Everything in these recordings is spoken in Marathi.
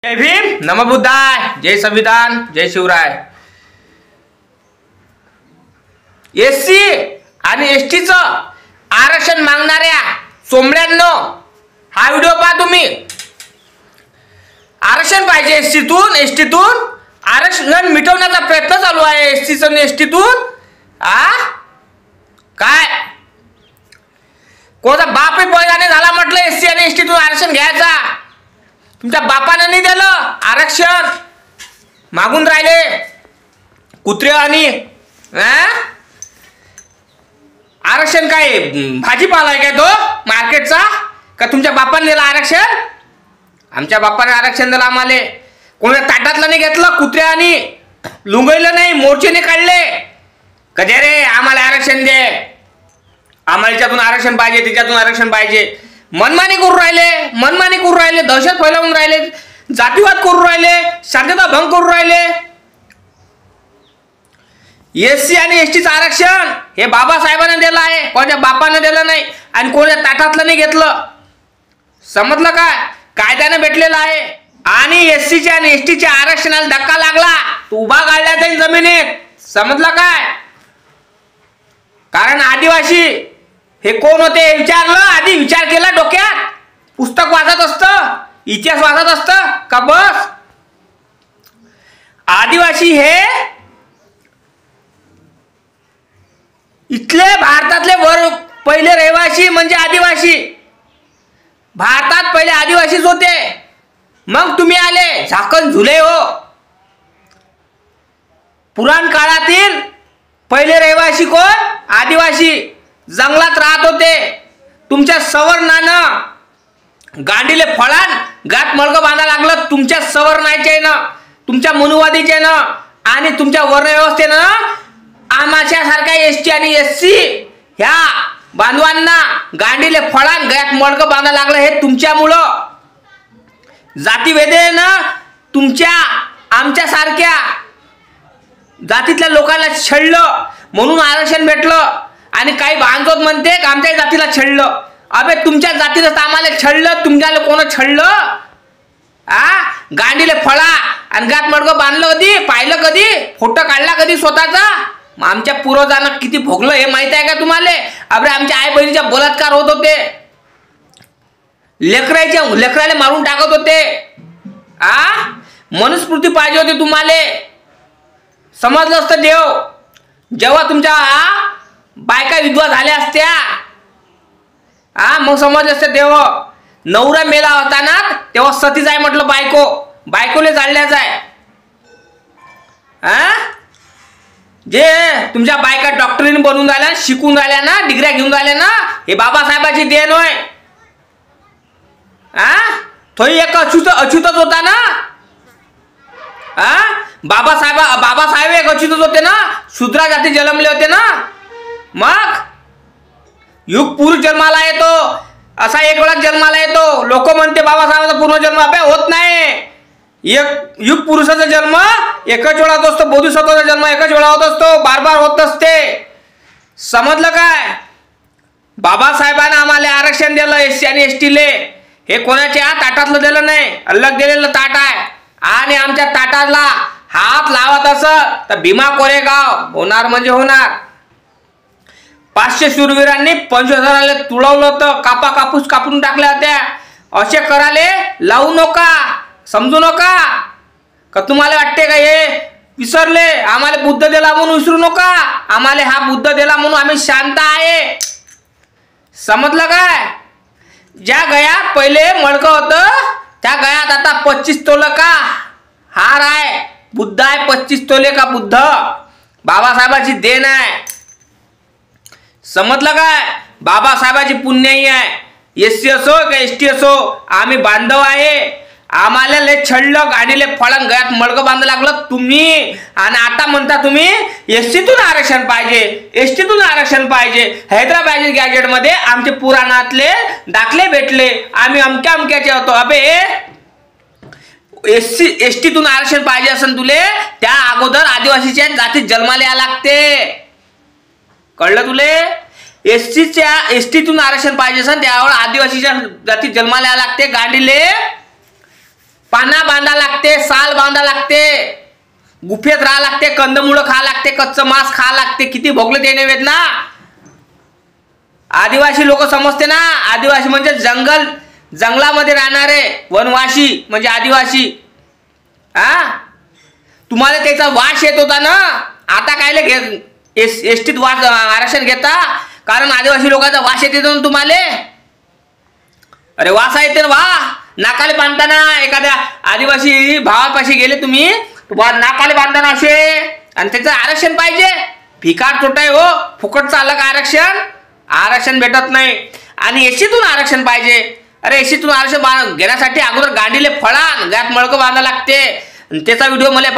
जय भीम, नमः बुद्धाय, जय संविधान, जय शिवराय। एससी आणि एसटीचं आरक्षण मागणाऱ्या सोमड्यांनो हा व्हिडिओ पहा तुम्ही। आरक्षण पाहिजे एसटीतून आरक्षण मिटवण्याचा प्रयत्न चालू आहे एसटीचं आणि एसटीतून। काय कोणता बापही पैदा नाही झाला म्हटलं एससी आणि एसटीतून आरक्षण घ्यायचा। तुमच्या बापाने नाही दिलं आरक्षण, मागून राहिले कुत्रे। आणि आरक्षण काय भाजीपाला आहे काय तो मार्केटचा? का तुमच्या बापाने दिलं आरक्षण? आमच्या बापाने आरक्षण दिलं आम्हाला। कोणत्या ताटातलं नाही घेतलं कुत्र्यानी, लुंगईलं नाही, मोर्चेने काढले कधी रे आम्हाला आरक्षण दे, आम्हाला याच्यातून आरक्षण पाहिजे, त्याच्यातून आरक्षण पाहिजे। मनमानी करू राहिले, दहशत फैलावून राहिले, जातीवाद करू राहिले, शांतता भंग करू राहिले। एससी आणि एसटीचं आरक्षण हे बाबासाहेबांनी दिलं आहे, कोणत्या बापाने दिलं नाही आणि कोणत्या ताटातलं नाही घेतलं। समजलं काय? कायद्याने भेटलेलं आहे। आणि एससीच्या आणि एसटीच्या आरक्षणाला धक्का लागला तू उभा काढला जाईल जमिनीत। समजलं काय? कारण आदिवासी हे कोण होते विचारलं, आधी विचार केला डोक्यात? पुस्तक वाचत असतं, इतिहास वाचत असतं का बस? आदिवासी हे इथले भारतातले पहिले रहिवासी म्हणजे आदिवासी। भारतात पहिले आदिवासीच होते, मग तुम्ही आले झाकण झुले हो। पुराण काळातील पहिले रहिवासी कोण? आदिवासी। जंगलात राहत होते। तुमच्या सवर्णानं गांडीले फळान गात मळगं बांधा लागलं तुमच्या सवर्णाचे ना, तुमच्या मनुवादीचे ना आणि तुमच्या वर्णव्यवस्थेनं आमाच्या सारख्या एसटी आणि एससी ह्या बांधवांना गांडीले फळान गात मळगं बांधा लागलं। हे तुमच्यामुळं जातीभेदेनं तुमच्या आमच्या सारख्या जातीतल्या लोकांना छळलं म्हणून आरक्षण भेटलं। आणि काही बांधवत म्हणते आमच्या जातीला छळलं। अबे तुमच्या जातीला आम्हाला छळलं, तुमच्याला कोण छळलं? गांडीले फळा आणि गात मडगं बांधलं कधी? पाहिलं कधी? फोटो काढला कधी स्वतःचा? आमच्या पूर्वजांना किती भोगलं हे माहित आहे का तुम्हाला? अबे आमच्या आई बहिणीच्या बलात्कार होत होते, लेकराला मारून टाकत होते। मनुस्मृती पाहिजे होती तुम्हाला। समजलं असतं देव जेव्हा तुमच्या बायका विधवा झाल्या असत्या, मग समजलं असतं देव। नवरा मेला होता ना तेव्हा सती जाय म्हटलं बायकोले जाळल्या जाय। जे तुमच्या बायका डॉक्टरीने बनून झाल्या, शिकून झाल्या ना, डिग्र्या घेऊन झाल्या ना, हे बाबासाहेबाची देण होय। थोडी एक अछूतच होता ना। बाबासाहेब एक अछूतच होते ना, शूद्रा जाती जन्मले होते ना। मग युग पुरुष जन्माला येतो, असा एक वेळा जन्माला येतो। लोक म्हणते बाबासाहेबांचा पुनर्जन्म होत नाही। एक युग पुरुषाचा जन्म एकच वेळा होत असतो, बोधिसत्वाचा जन्म एकच वेळा होत असतो, बार होत असते। समजलं काय? बाबासाहेबांना आम्हाला आरक्षण दिलं एससी आणि एसटीले। हे कोणाच्या ताटातलं दिलं नाही, अलग दिलेलं ताट आहे। आणि आमच्या ताटाला हात लावत असं तर भीमा कोरेगाव होणार म्हणजे होणार। 500 शूरवीरांनी 25,000 तुळवलं होतं, कापूस कापून टाकल्या होत्या। असे कराले लावू नका, समजू नका का? तुम्हाला वाटते का हे विसरले? आम्हाला बुद्ध दिला म्हणून विसरू नका। आम्हाला हा बुद्ध दिला म्हणून आम्ही शांत आहे। समजलं काय? ज्या गयात पहिले मडकं होतं त्या गयात आता 25 तोले का हार आहे, बुद्ध आहे। 25 तोले का बुद्ध बाबासाहेबाची देण आहे। समजलं काय? बाबासाहेबाची पुण्याई आहे। एससी असो का एसटी असो आम्ही बांधव आहे। आम्हाला लय छळलं, गाडीले फळण गळ्यात मडगं बांधायला लागलं तुम्ही। आणि आता म्हणता तुम्ही एसटीतून आरक्षण पाहिजे, एसटीतून आरक्षण पाहिजे। हैदराबाद गॅजेटमध्ये आमचे पुराणातले दाखले भेटले, आम्ही अमक्याचे होतो। अबे एसटीतून आरक्षण पाहिजे असेल तुले त्या अगोदर आदिवासीच्या जातीत जन्माला या लागते। कळलं तुले? एसटीतून आरक्षण पाहिजे असेल त्यावेळेस आदिवासीच्या जातीत जन्माला या लागते। गांडीले पाना बांधा लागते, साल बांधा लागते, गुफेत राहा लागते, कंदमुळं खा लागते, कच्चं मांस खा लागते. किती भोगले ते नव्हेत ना. आदिवासी लोक समजते ना. आदिवासी म्हणजे जंगलामध्ये राहणारे वनवासी म्हणजे आदिवासी. तुम्हाला त्याचा वास येत होता ना. आता कायले एसटीत वास आरक्षण घेता? कारण आदिवासी लोकांचा वास येते ना तुम्हाला. अरे वास येते ना. नाकाले बांधताना एखाद्या आदिवासी भावापाशी गेले तुम्ही, नाकाले बांधताना असे, आणि त्याचं आरक्षण पाहिजे. भिकार तोटा आहे हो. फुकटचं आलं का आरक्षण भेटत नाही. आणि एसीतून आरक्षण पाहिजे. अरे एसीतून आरक्षण घेण्यासाठी अगोदर गांडीले फळा गात मळकं बांधा लागते. त्याचा व्हिडिओ मला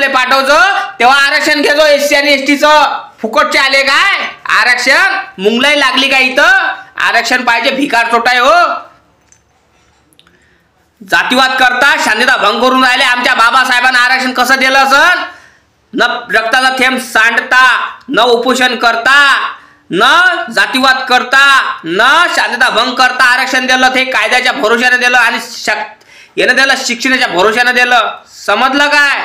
पाठवजो. तेव्हा आरक्षण घेजो. एससी आणि एसटीचं फुकटचे आले काय आरक्षण? मुंगलाई लागली का इथं? आरक्षण पाहिजे. भिकार तोटा आहे हो. जातीवाद करता, शांतता भंग करून राहिले. आमच्या बाबासाहेबांना आरक्षण कसं दिलं असन? न रक्ताचा थेंब सांडता, न उपोषण करता, न जातीवाद करता, न शांतता भंग करता आरक्षण दिलं. ते कायद्याच्या भरोशाने दिलं आणि यानं दिलं शिक्षणाच्या भरोशाने दिलं. समजलं काय?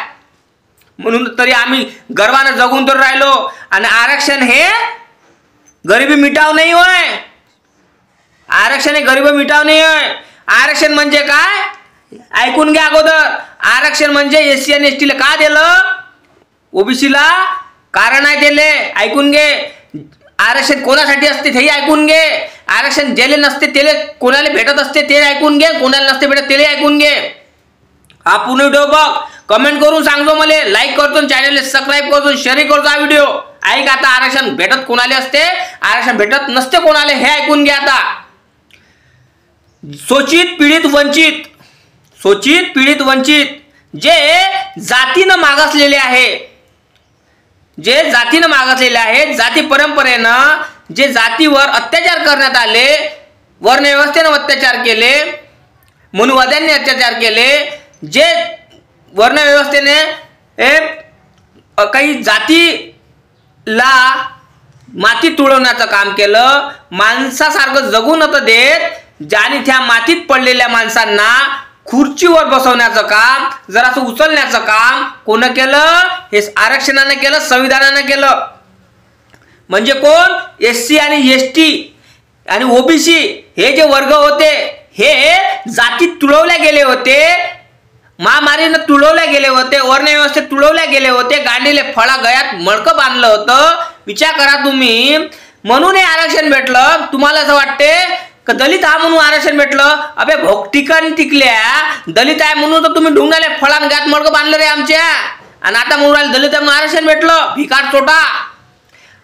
म्हणून तरी आम्ही गर्वानं जगून तर राहिलो. आणि आरक्षण हे गरिबी मिटाव नाही होय. आरक्षण हे गरिबी मिटाव नाही होय. आरक्षण म्हणजे काय? ऐकून घ्या अगोदर. आरक्षण म्हणजे एससी आणि एसटीला का दिलं? ओबीसीला कारण आहे दिले. ऐकून घे. आरक्षण कोणासाठी असते तेही ऐकून घे. आरक्षण ज्याले नसते त्याला कोणाला भेटत असते ते ऐकून घे. कोणाला नसते भेटत त्याला ऐकून घे. हा पूर्ण व्हिडिओ बघ. कमेंट करून सांगतो मला. लाईक करतो, चॅनलला सबस्क्राईब करतो, शेअर करतो हा व्हिडिओ. ऐक आता. आरक्षण भेटत कोणाला असते, आरक्षण भेटत नसते कोणाला, हे ऐकून घ्या आता. शोषित पीडित वंचित जे जातीनं मागासलेले आहे, जाती परंपरेनं जे जातीवर अत्याचार करण्यात आले, वर्णव्यवस्थेनं अत्याचार केले, मनुवाद्यांनी अत्याचार केले, जे वर्णव्यवस्थेने काही जातीला मातीत तुडवण्याचं काम केलं, माणसासारखं जगू नव्हतं देत, ज्याने त्या मातीत पडलेल्या माणसांना खुर्चीवर बसवण्याचं काम, जरासं उचलण्याचं काम कोण केलं? हे आरक्षणाने केलं, संविधानानं केलं. म्हणजे कोण? एससी आणि एसटी आणि ओबीसी हे जे वर्ग होते हे जातीत तुडवल्या गेले होते, महामारीनं तुडवल्या गेले होते, वर्णव्यवस्थेत तुडवल्या गेले होते, गांडीले फळा गळ्यात मडकं बांधलं होतं. विचार करा तुम्ही. म्हणून हे आरक्षण भेटलं. तुम्हाला असं वाटते का दलित हा म्हणून आरक्षण भेटलं? अबे भोगटिकन टिकल्या. दलित आहे म्हणून तर तुम्ही ढुंगाले फळान गात मडकं बांधलं रे आमच्या. आणि आता म्हणून राहिले दलित म्हणून आरक्षण भेटलं. भिकार चोटा.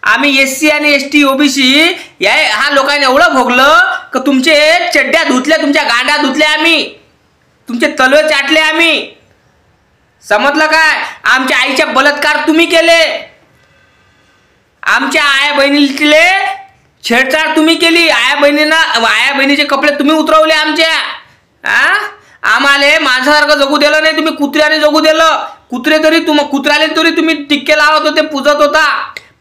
आम्ही एससी आणि एसटी ओबीसी हा लोकांनी एवढं भोगलं की तुमचे चड्ड्या धुतल्या, तुमच्या गांड्या धुतल्या आम्ही, तुमचे तलवे चाटले आम्ही. समजलं काय? आमच्या आईच्या बलात्कार तुम्ही केले, आमच्या आया बहिणीले छेडछाड तुम्ही केली, आया बहिणीचे कपडे तुम्ही उतरवले आमच्या. आम्हाला माणसासारखं जगू दिलं नाही, तुम्ही कुत्र्याने जगू दिलं. कुत्र्याले तरी तुम्ही टिक्के लावत होते, पूजत होता.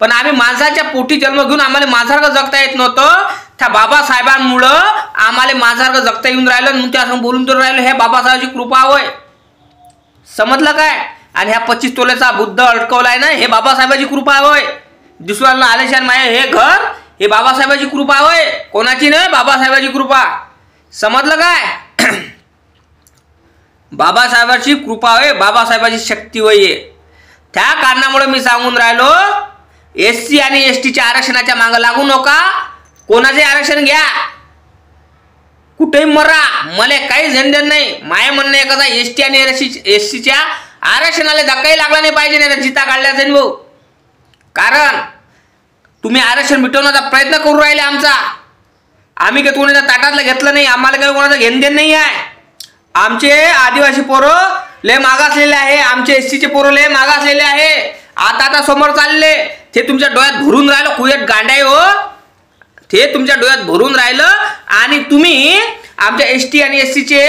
पण आम्ही माणसाच्या पोटी जन्म घेऊन आम्हाला माणसासारखं जगता येत नव्हतं. त्या बाबासाहेबांमुळं आम्हाला माणसासारखं जगता येऊन राहिलं. म्हणून त्या बोलून तर राहिलं. हे बाबासाहेबांची कृपा होय. समजलं काय? आणि ह्या 25 तोल्याचा बुद्ध अडकवलाय ना, हे बाबासाहेबांची कृपा होय. दुसऱ्याला आलेशान माय हे घर, हे बाबासाहेबांची कृपा होय. कोणाची नाही, बाबासाहेबांची कृपा. समजलं काय? बाबासाहेबांची कृपा होय, बाबासाहेबांची शक्ती होय. त्या कारणामुळे मी सांगून राहिलो, एससी आणि एसटीच्या आरक्षणाच्या मागे लागू नका. कोणाचे आरक्षण घ्या, कुठेही मरा, मला काही झंझट नाही. माय म्हणणं आहे का एसटी आणि एससीच्या आरक्षणाला धक्काही लागला नाही पाहिजे, नाही जिता काढल्या जाईल भाऊ. कारण तुम्ही आरक्षण मिटवण्याचा प्रयत्न करू राहिले आमचा. आम्ही काही कोणाच्या ताटातलं घेतलं नाही, आम्हाला काही कोणाचं घेणदेण नाही आहे. आमचे आदिवासी पोरं लय मागासलेले आहे, आमचे एससीचे पोरं लय मागासलेले आहे. आता समोर चालले, ते तुमच्या डोळ्यात भरून राहिलं. कुयट गांडाय हो, ते तुमच्या डोळ्यात भरून राहिलं. आणि तुम्ही आमच्या एसटी आणि एससीचे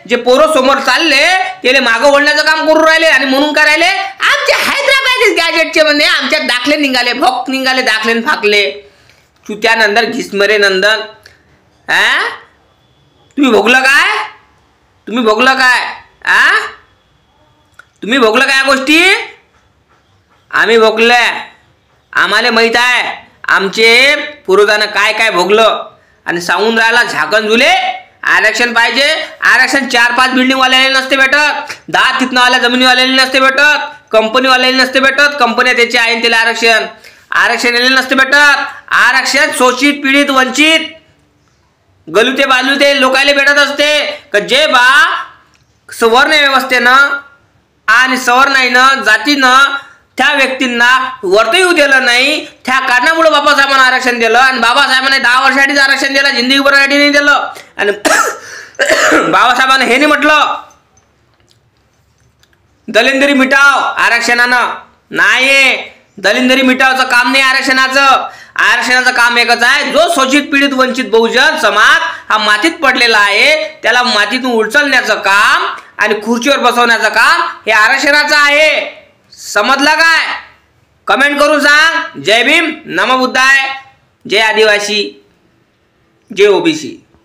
जे पोरं समोर चालले त्याला मागं ओढण्याचं काम करू राहिले. आणि म्हणून काय राहिले? आमचे हैदराबाद गॅजेटचे म्हणजे आमच्या दाखले निघाले, भोक निघाले, दाखले फाकले. चुत्या नंदन, घिसमरे नंदन. तुम्ही भोगलं काय? तुम्ही भोगलं काय? तुम्ही भोगलं काय गोष्टी? आम्ही भोगल्या. आम्हाला माहित आहे आमचे पूर्वजांना काय काय भोगलं. आणि सांगून राहिला झाकण झुले आरक्षण पाहिजे. आरक्षण 4-5 बिल्डिंगवाल्याला नसते भेटत, 10 तिथनवाल्या जमिनीवाल्याला नसते भेटत, कंपनीवाल्याला नसते भेटत. कंपन्या त्याचे आहे त्याला आरक्षण नसते भेटत. आरक्षण शोषित पीडित वंचित गलुते बालुते लोकायला भेटत असते. जे बा सवर्ण व्यवस्थेनं आणि सवर्णाईनं जातीनं त्या व्यक्तींना वरती येऊ दिलं नाही, त्या कारणामुळे बाबासाहेबांना आरक्षण दिलं. आणि बाबासाहेबांना 10 वर्षासाठीच आरक्षण दिलं, जिंदगीभरासाठी नाही दिलं. आणि बाबासाहेबांना हे नाही म्हटलं दलिंदरी मिटाव आरक्षणानं. नाही, दलिंदरी मिटावचं काम नाही आरक्षणाचं. आरक्षणाचं काम एकच आहे, जो शोषित पीडित वंचित बहुजन समाज हा मातीत पडलेला आहे त्याला मातीतून उचलण्याचं काम आणि खुर्चीवर बसवण्याचं काम हे आरक्षणाचं आहे. समजलं काय? कमेंट करून सांग. जय भीम, नमो बुद्धाय, जय आदिवासी, जय ओबीसी.